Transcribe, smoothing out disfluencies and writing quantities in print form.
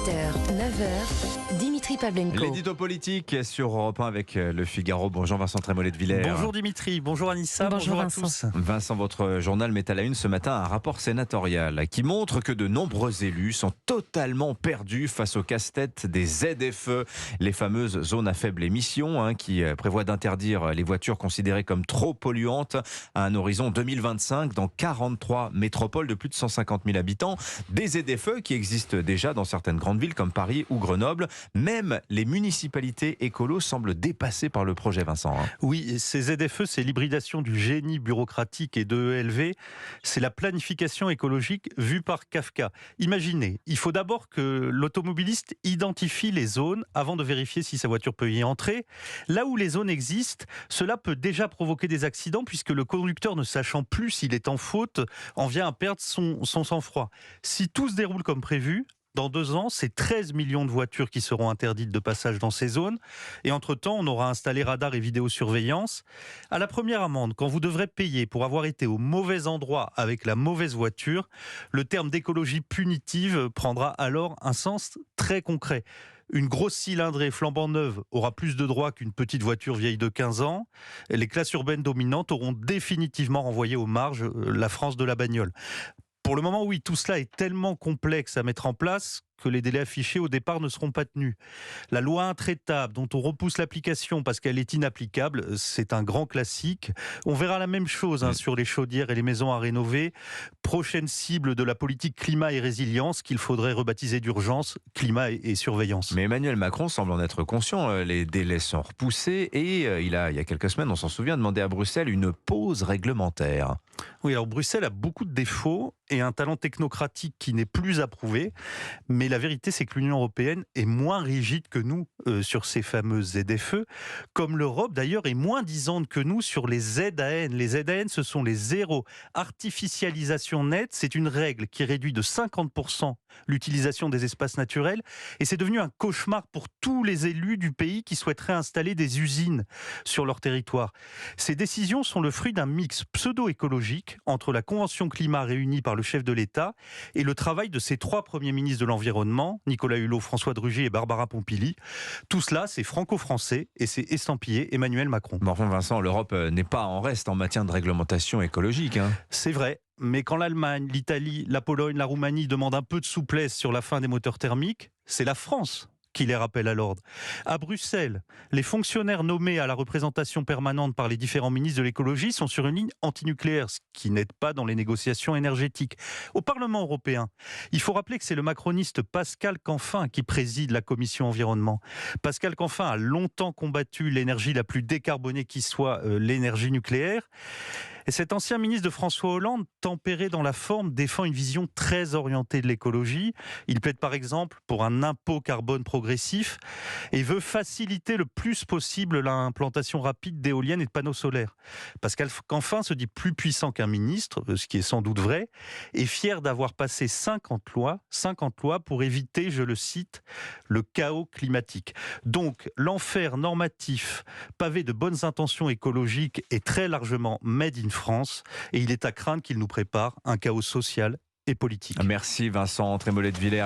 8h, 9h, Dimitri Pavlenko. L'édito politique sur Europe 1 avec Le Figaro. Bonjour Vincent Trémollet de Villers. Bonjour Dimitri, bonjour Anissa, bonjour à tous. Vincent, votre journal met à la une ce matin un rapport sénatorial qui montre que de nombreux élus sont totalement perdus face au casse-tête des ZFE, les fameuses zones à faible émission qui prévoient d'interdire les voitures considérées comme trop polluantes à un horizon 2025 dans 43 métropoles de plus de 150 000 habitants. Des ZFE qui existent déjà dans certaines grandes villes comme Paris ou Grenoble. Même les municipalités écolos semblent dépassées par le projet, Vincent. Oui, ces ZFE, c'est l'hybridation du génie bureaucratique et de ELV. C'est la planification écologique vue par Kafka. Imaginez, il faut d'abord que l'automobiliste identifie les zones avant de vérifier si sa voiture peut y entrer. Là où les zones existent, cela peut déjà provoquer des accidents puisque le conducteur, ne sachant plus s'il est en faute, en vient à perdre son sang-froid. Si tout se déroule comme prévu, dans 2 ans, c'est 13 millions de voitures qui seront interdites de passage dans ces zones. Et entre-temps, on aura installé radar et vidéosurveillance. À la première amende, quand vous devrez payer pour avoir été au mauvais endroit avec la mauvaise voiture, le terme d'écologie punitive prendra alors un sens très concret. Une grosse cylindrée flambant neuve aura plus de droits qu'une petite voiture vieille de 15 ans. Et les classes urbaines dominantes auront définitivement renvoyé aux marges la France de la bagnole. Pour le moment, oui, tout cela est tellement complexe à mettre en place que les délais affichés au départ ne seront pas tenus. La loi intraitable dont on repousse l'application parce qu'elle est inapplicable, c'est un grand classique. On verra la même chose sur les chaudières et les maisons à rénover. Prochaine cible de la politique climat et résilience qu'il faudrait rebaptiser d'urgence, climat et surveillance. Mais Emmanuel Macron semble en être conscient. Les délais sont repoussés et il y a quelques semaines, on s'en souvient, demandé à Bruxelles une pause réglementaire. Oui, alors Bruxelles a beaucoup de défauts et un talent technocratique qui n'est plus approuvé. Mais la vérité, c'est que l'Union européenne est moins rigide que nous sur ces fameuses ZFE, comme l'Europe d'ailleurs est moins disante que nous sur les ZAN. Les ZAN, ce sont les zéro artificialisation nette. C'est une règle qui réduit de 50% l'utilisation des espaces naturels. Et c'est devenu un cauchemar pour tous les élus du pays qui souhaiteraient installer des usines sur leur territoire. Ces décisions sont le fruit d'un mix pseudo-écologique entre la Convention climat réunie par le chef de l'État et le travail de ses 3 premiers ministres de l'Environnement, Nicolas Hulot, François de Rugy et Barbara Pompili. Tout cela, c'est franco-français et c'est estampillé Emmanuel Macron. Bon, enfin Vincent, l'Europe n'est pas en reste en matière de réglementation écologique. C'est vrai. Mais quand l'Allemagne, l'Italie, la Pologne, la Roumanie demandent un peu de souplesse sur la fin des moteurs thermiques, c'est la France qui les rappelle à l'ordre. À Bruxelles, les fonctionnaires nommés à la représentation permanente par les différents ministres de l'écologie sont sur une ligne antinucléaire, ce qui n'aide pas dans les négociations énergétiques. Au Parlement européen, il faut rappeler que c'est le macroniste Pascal Canfin qui préside la commission environnement. Pascal Canfin a longtemps combattu l'énergie la plus décarbonée qui soit, l'énergie nucléaire. Et cet ancien ministre de François Hollande, tempéré dans la forme, défend une vision très orientée de l'écologie. Il plaide par exemple pour un impôt carbone progressif et veut faciliter le plus possible l'implantation rapide d'éoliennes et de panneaux solaires. Pascal Canfin se dit plus puissant qu'un ministre, ce qui est sans doute vrai, et fier d'avoir passé 50 lois pour éviter, je le cite, le chaos climatique. Donc l'enfer normatif, pavé de bonnes intentions écologiques, est très largement made in France et il est à craindre qu'il nous prépare un chaos social et politique. Merci Vincent Trémollet de Villers.